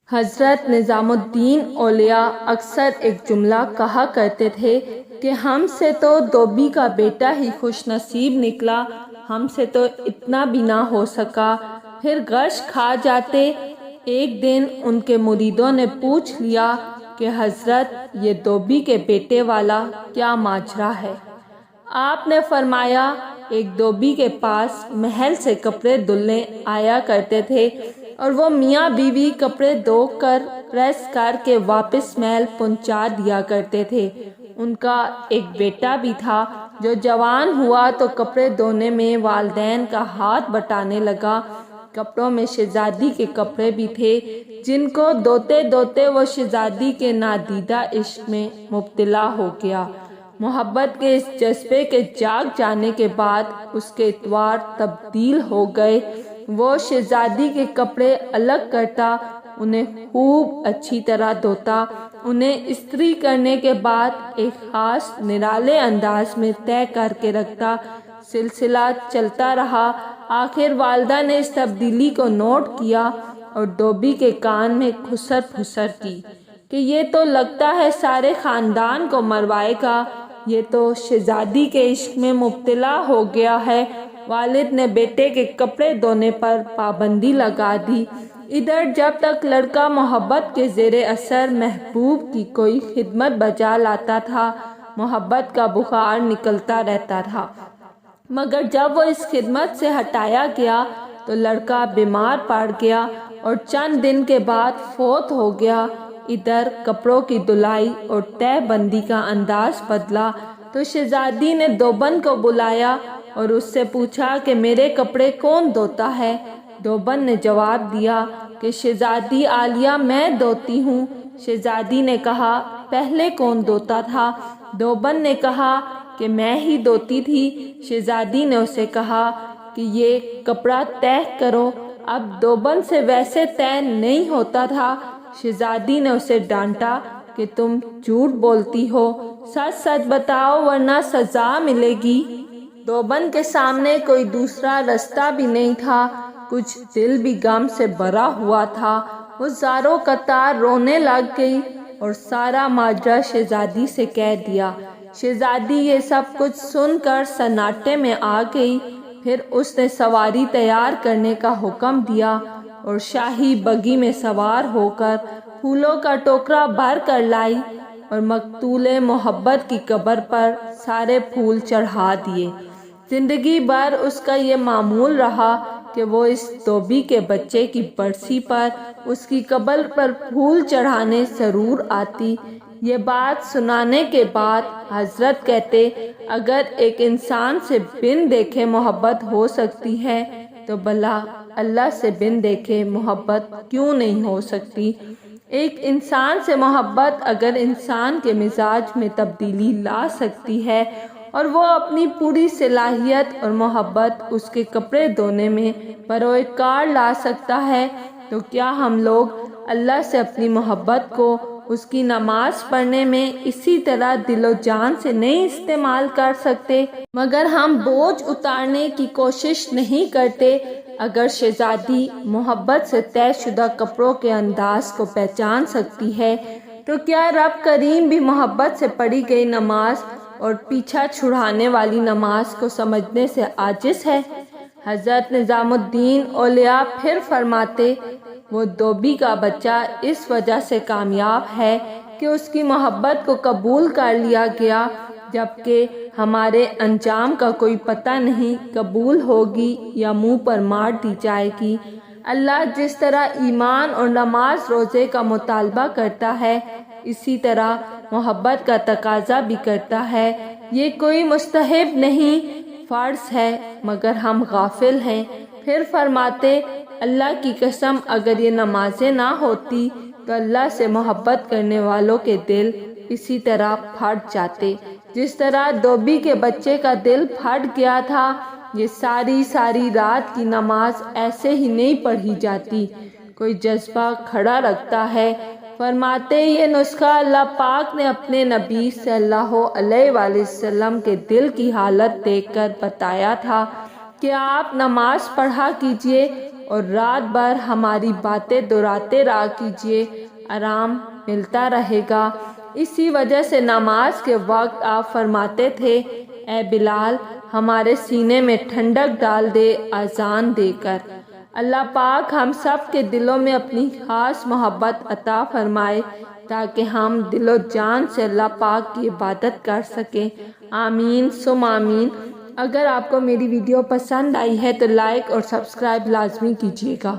حضرت نظام الدین اولیاء اکثر ایک جملہ کہا کرتے تھے کہ ہم سے تو دھوبی کا بیٹا ہی خوش نصیب نکلا، ہم سے تو اتنا بھی نہ ہو سکا، پھر غش کھا جاتے۔ ایک دن ان کے مریدوں نے پوچھ لیا کہ حضرت یہ دھوبی کے بیٹے والا کیا ماجرا ہے؟ آپ نے فرمایا ایک دھوبی کے پاس محل سے کپڑے دھلنے آیا کرتے تھے اور وہ میاں بیوی کپڑے دھو کر پریس کر کے واپس محل پہنچا دیا کرتے تھے۔ ان کا ایک بیٹا بھی تھا جو جوان ہوا تو کپڑے دھونے میں والدین کا ہاتھ بٹانے لگا۔ کپڑوں میں شہزادی کے کپڑے بھی تھے جن کو دھوتے دھوتے وہ شہزادی کے نادیدہ عشق میں مبتلا ہو گیا۔ محبت کے اس جذبے کے جاگ جانے کے بعد اس کے اطوار تبدیل ہو گئے۔ وہ شہزادی کے کپڑے الگ کرتا، انہیں خوب اچھی طرح دھوتا، انہیں استری کرنے کے بعد ایک خاص نرالے انداز میں طے کر کے رکھتا۔ سلسلہ چلتا رہا۔ آخر والدہ نے اس تبدیلی کو نوٹ کیا اور دھوبی کے کان میں کھسر پھسر کی کہ یہ تو لگتا ہے سارے خاندان کو مروائے گا، یہ تو شہزادی کے عشق میں مبتلا ہو گیا ہے۔ والد نے بیٹے کے کپڑے دھونے پر پابندی لگا دی۔ ادھر جب تک لڑکا محبت کے زیر اثر محبوب کی کوئی خدمت بجا لاتا تھا، محبت کا بخار نکلتا رہتا تھا، مگر جب وہ اس خدمت سے ہٹایا گیا تو لڑکا بیمار پڑ گیا اور چند دن کے بعد فوت ہو گیا۔ ادھر کپڑوں کی دھلائی اور طے بندی کا انداز بدلا تو شہزادی نے دھوبن کو بلایا اور اس سے پوچھا کہ میرے کپڑے کون دھوتا ہے؟ دھوبن نے جواب دیا کہ شہزادی عالیہ میں دھوتی ہوں۔ شہزادی نے کہا پہلے کون دھوتا تھا؟ دھوبن نے کہا کہ میں ہی دھوتی تھی۔ شہزادی نے اسے کہا کہ یہ کپڑا طے کرو۔ اب دھوبن سے ویسے طے نہیں ہوتا تھا۔ شہزادی نے اسے ڈانٹا کہ تم جھوٹ بولتی ہو، سچ سچ بتاؤ ورنہ سزا ملے گی۔ دھوبن کے سامنے کوئی دوسرا رستہ بھی نہیں تھا، کچھ دل بھی غم سے بھرا ہوا تھا۔ وہ زاروں قطار رونے لگ گئی اور سارا ماجرا شہزادی سے کہہ دیا۔ شہزادی یہ سب کچھ سن کر سناٹے میں آ گئی۔ پھر اس نے سواری تیار کرنے کا حکم دیا اور شاہی بگی میں سوار ہو کر پھولوں کا ٹوکرا بھر کر لائی اور مقتول محبت کی قبر پر سارے پھول چڑھا دیے۔ زندگی بھر اس کا یہ معمول رہا کہ وہ اس دھوبی کے بچے کی برسی پر اس کی قبر پر پھول چڑھانے ضرور آتی۔ یہ بات سنانے کے بعد حضرت کہتے اگر ایک انسان سے بن دیکھے محبت ہو سکتی ہے تو بھلا اللہ سے بن دیکھے محبت کیوں نہیں ہو سکتی؟ ایک انسان سے محبت اگر انسان کے مزاج میں تبدیلی لا سکتی ہے اور وہ اپنی پوری صلاحیت اور محبت اس کے کپڑے دھونے میں بروئے لا سکتا ہے تو کیا ہم لوگ اللہ سے اپنی محبت کو اس کی نماز پڑھنے میں اسی طرح دل و جان سے نہیں استعمال کر سکتے؟ مگر ہم بوجھ اتارنے کی کوشش نہیں کرتے۔ اگر شہزادی محبت سے طے شدہ کپڑوں کے انداز کو پہچان سکتی ہے تو کیا رب کریم بھی محبت سے پڑھی گئی نماز اور پیچھا چھڑانے والی نماز کو سمجھنے سے عاجز ہے؟ حضرت نظام الدین اولیاء پھر فرماتے وہ دھوبی کا بچہ اس وجہ سے کامیاب ہے کہ اس کی محبت کو قبول کر لیا گیا، جبکہ ہمارے انجام کا کوئی پتہ نہیں، قبول ہوگی یا منہ پر مار دی جائے گی۔ اللہ جس طرح ایمان اور نماز روزے کا مطالبہ کرتا ہے اسی طرح محبت کا تقاضا بھی کرتا ہے۔ یہ کوئی مستحب نہیں، فرض ہے، مگر ہم غافل ہیں۔ پھر فرماتے اللہ کی قسم اگر یہ نمازیں نہ ہوتی تو اللہ سے محبت کرنے والوں کے دل اسی طرح پھٹ جاتے جس طرح دھوبی کے بچے کا دل پھٹ گیا تھا۔ یہ ساری رات کی نماز ایسے ہی نہیں پڑھی جاتی، کوئی جذبہ کھڑا رکھتا ہے۔ فرماتے یہ نسخہ اللہ پاک نے اپنے نبی صلی اللہ علیہ وآلہ وسلم کے دل کی حالت دیکھ کر بتایا تھا کہ آپ نماز پڑھا کیجئے اور رات بھر ہماری باتیں دہراتے رہا کیجیے، آرام ملتا رہے گا۔ اسی وجہ سے نماز کے وقت آپ فرماتے تھے، اے بلال ہمارے سینے میں ٹھنڈک ڈال دے اذان دے کر۔ اللہ پاک ہم سب کے دلوں میں اپنی خاص محبت عطا فرمائے تاکہ ہم دل و جان سے اللہ پاک کی عبادت کر سکیں۔ آمین ثم آمین۔ اگر آپ کو میری ویڈیو پسند آئی ہے تو لائک اور سبسکرائب لازمی کیجیے گا۔